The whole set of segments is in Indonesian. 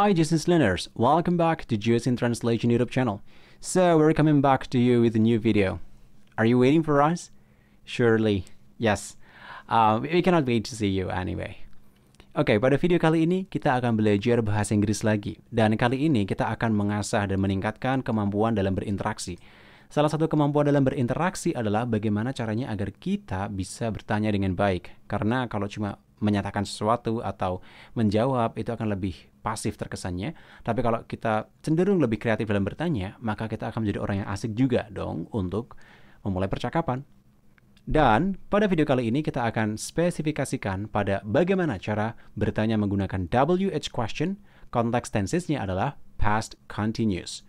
Hi Juice learners, welcome back to Juice in Translation YouTube channel. So we're coming back to you with a new video. Are you waiting for us? Surely, yes. We cannot wait to see you anyway. Oke, pada video kali ini kita akan belajar bahasa Inggris lagi. Dan kali ini kita akan mengasah dan meningkatkan kemampuan dalam berinteraksi. Salah satu kemampuan dalam berinteraksi adalah bagaimana caranya agar kita bisa bertanya dengan baik. Karena kalau cuma menyatakan sesuatu atau menjawab itu akan lebih pasif terkesannya. Tapi kalau kita cenderung lebih kreatif dalam bertanya, maka kita akan menjadi orang yang asik juga dong untuk memulai percakapan. Dan pada video kali ini kita akan spesifikasikan pada bagaimana cara bertanya menggunakan WH question. Konteks tensesnya adalah past continuous.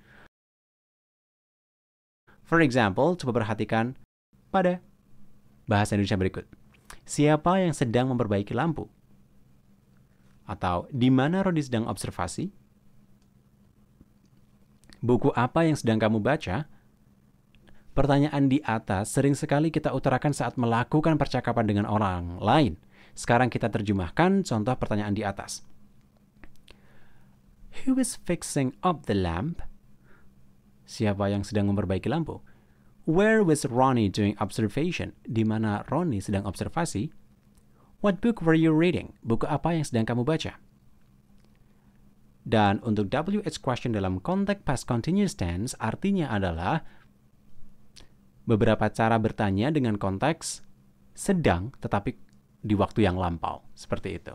For example, coba perhatikan pada bahasa Indonesia berikut. Siapa yang sedang memperbaiki lampu? Atau di mana Rodi sedang observasi? Buku apa yang sedang kamu baca? Pertanyaan di atas sering sekali kita utarakan saat melakukan percakapan dengan orang lain. Sekarang kita terjemahkan contoh pertanyaan di atas. Who is fixing up the lamp? Siapa yang sedang memperbaiki lampu? Where was Ronnie doing observation? Di mana Ronnie sedang observasi? What book were you reading? Buku apa yang sedang kamu baca? Dan untuk WH question dalam konteks past continuous tense artinya adalah beberapa cara bertanya dengan konteks sedang tetapi di waktu yang lampau. Seperti itu.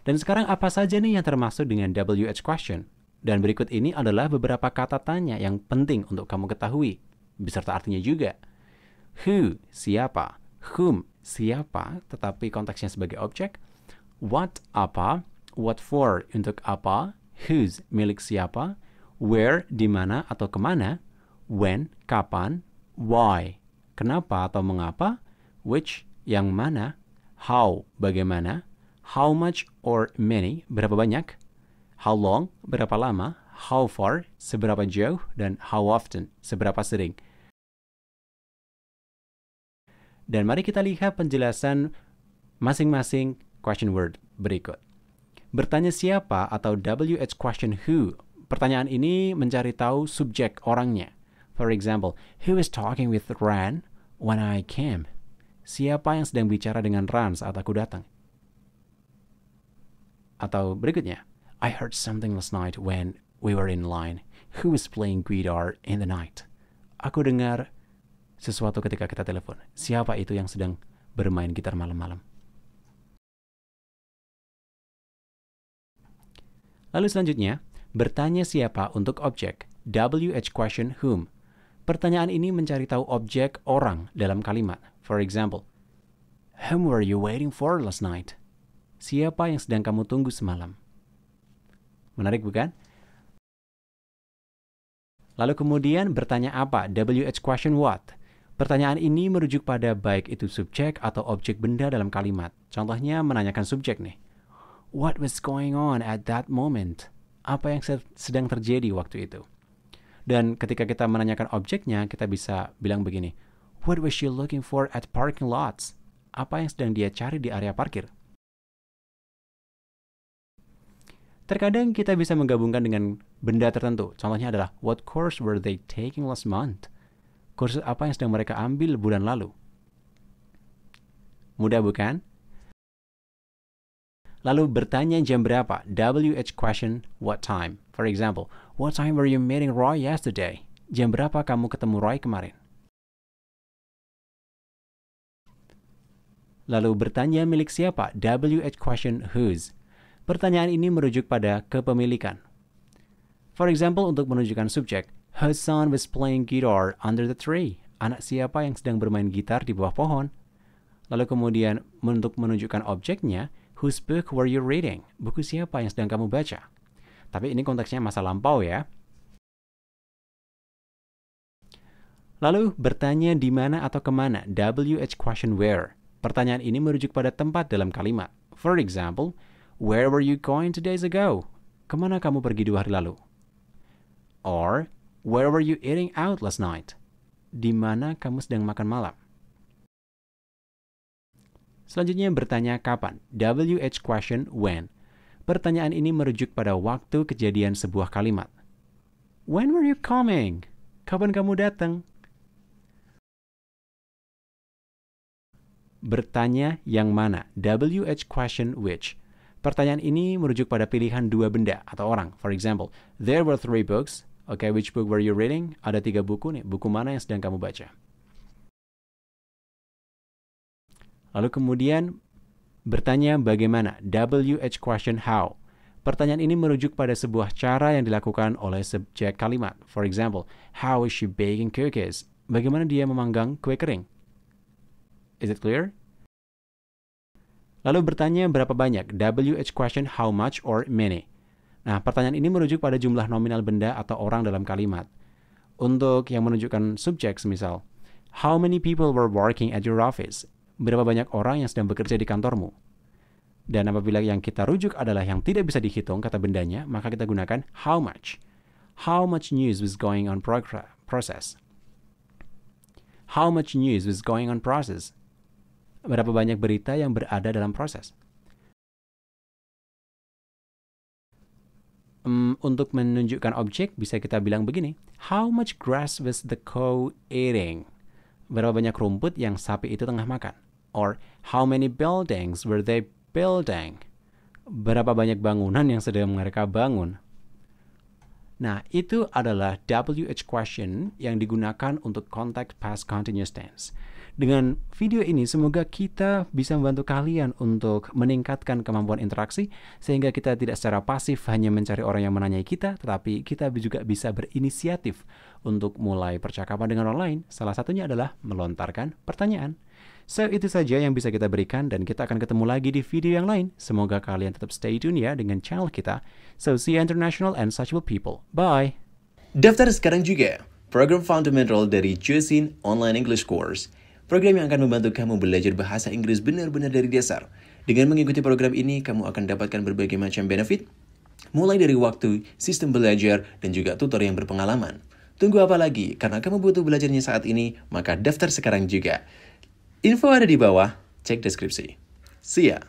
Dan sekarang apa saja nih yang termasuk dengan WH question? Dan berikut ini adalah beberapa kata tanya yang penting untuk kamu ketahui, beserta artinya juga. Who, siapa. Whom, siapa, tetapi konteksnya sebagai objek. What, apa. What for, untuk apa. Whose, milik siapa. Where, di mana atau kemana. When, kapan. Why, kenapa atau mengapa. Which, yang mana. How, bagaimana. How much or many, berapa banyak. How long, berapa lama. How far, seberapa jauh. Dan how often, seberapa sering. Dan mari kita lihat penjelasan masing-masing question word berikut. Bertanya siapa atau WH question who. Pertanyaan ini mencari tahu subjek orangnya. For example, who is talking with Ran when I came? Siapa yang sedang bicara dengan Ran saat aku datang? Atau berikutnya, I heard something last night when we were in line. Who is playing guitar in the night? Aku dengar sesuatu ketika kita telepon. Siapa itu yang sedang bermain gitar malam-malam? Lalu selanjutnya, bertanya siapa untuk objek. WH question whom. Pertanyaan ini mencari tahu objek orang dalam kalimat. For example, whom were you waiting for last night? Siapa yang sedang kamu tunggu semalam? Menarik bukan? Lalu kemudian bertanya apa? WH question what? Pertanyaan ini merujuk pada baik itu subjek atau objek benda dalam kalimat. Contohnya menanyakan subjek nih. What was going on at that moment? Apa yang sedang terjadi waktu itu? Dan ketika kita menanyakan objeknya, kita bisa bilang begini. What was she looking for at parking lots? Apa yang sedang dia cari di area parkir? Terkadang kita bisa menggabungkan dengan benda tertentu. Contohnya adalah, what course were they taking last month? Kursus apa yang sedang mereka ambil bulan lalu? Mudah bukan? Lalu bertanya jam berapa? WH question, what time? For example, what time were you meeting Roy yesterday? Jam berapa kamu ketemu Roy kemarin? Lalu bertanya milik siapa? WH question, whose? Pertanyaan ini merujuk pada kepemilikan. For example, untuk menunjukkan subjek, her son was playing guitar under the tree. Anak siapa yang sedang bermain gitar di bawah pohon? Lalu kemudian untuk menunjukkan objeknya, whose book were you reading? Buku siapa yang sedang kamu baca? Tapi ini konteksnya masa lampau ya. Lalu bertanya di mana atau kemana? WH question where. Pertanyaan ini merujuk pada tempat dalam kalimat. For example, where were you going 2 days ago? Kemana kamu pergi 2 hari lalu? Or, where were you eating out last night? Di mana kamu sedang makan malam? Selanjutnya bertanya kapan. WH question when. Pertanyaan ini merujuk pada waktu kejadian sebuah kalimat. When were you coming? Kapan kamu datang? Bertanya yang mana. WH question which. Pertanyaan ini merujuk pada pilihan dua benda atau orang. For example, there were 3 books. Okay, which book were you reading? Ada 3 buku nih. Buku mana yang sedang kamu baca? Lalu kemudian bertanya bagaimana. WH question how. Pertanyaan ini merujuk pada sebuah cara yang dilakukan oleh subjek kalimat. For example, how is she baking cookies? Bagaimana dia memanggang kue kering? Is it clear? Lalu bertanya berapa banyak. WH question how much or many. Nah, pertanyaan ini merujuk pada jumlah nominal benda atau orang dalam kalimat. Untuk yang menunjukkan subjek, semisal, how many people were working at your office? Berapa banyak orang yang sedang bekerja di kantormu? Dan apabila yang kita rujuk adalah yang tidak bisa dihitung kata bendanya, maka kita gunakan how much. How much news was going on process? How much news was going on process? Berapa banyak berita yang berada dalam proses? Untuk menunjukkan objek, bisa kita bilang begini. How much grass was the cow eating? Berapa banyak rumput yang sapi itu tengah makan? Or, how many buildings were they building? Berapa banyak bangunan yang sedang mereka bangun? Nah, itu adalah WH question yang digunakan untuk contact past continuous tense. Dengan video ini, semoga kita bisa membantu kalian untuk meningkatkan kemampuan interaksi, sehingga kita tidak secara pasif hanya mencari orang yang menanyai kita, tetapi kita juga bisa berinisiatif untuk mulai percakapan dengan orang lain. Salah satunya adalah melontarkan pertanyaan. So, itu saja yang bisa kita berikan, dan kita akan ketemu lagi di video yang lain. Semoga kalian tetap stay tune ya dengan channel kita. So, see you international and sociable people. Bye! Daftar sekarang juga program fundamental dari Josin Online English Course. Program yang akan membantu kamu belajar bahasa Inggris benar-benar dari dasar. Dengan mengikuti program ini, kamu akan dapatkan berbagai macam benefit, mulai dari waktu, sistem belajar, dan juga tutor yang berpengalaman. Tunggu apa lagi? Karena kamu butuh belajarnya saat ini, maka daftar sekarang juga. Info ada di bawah, cek deskripsi. See ya!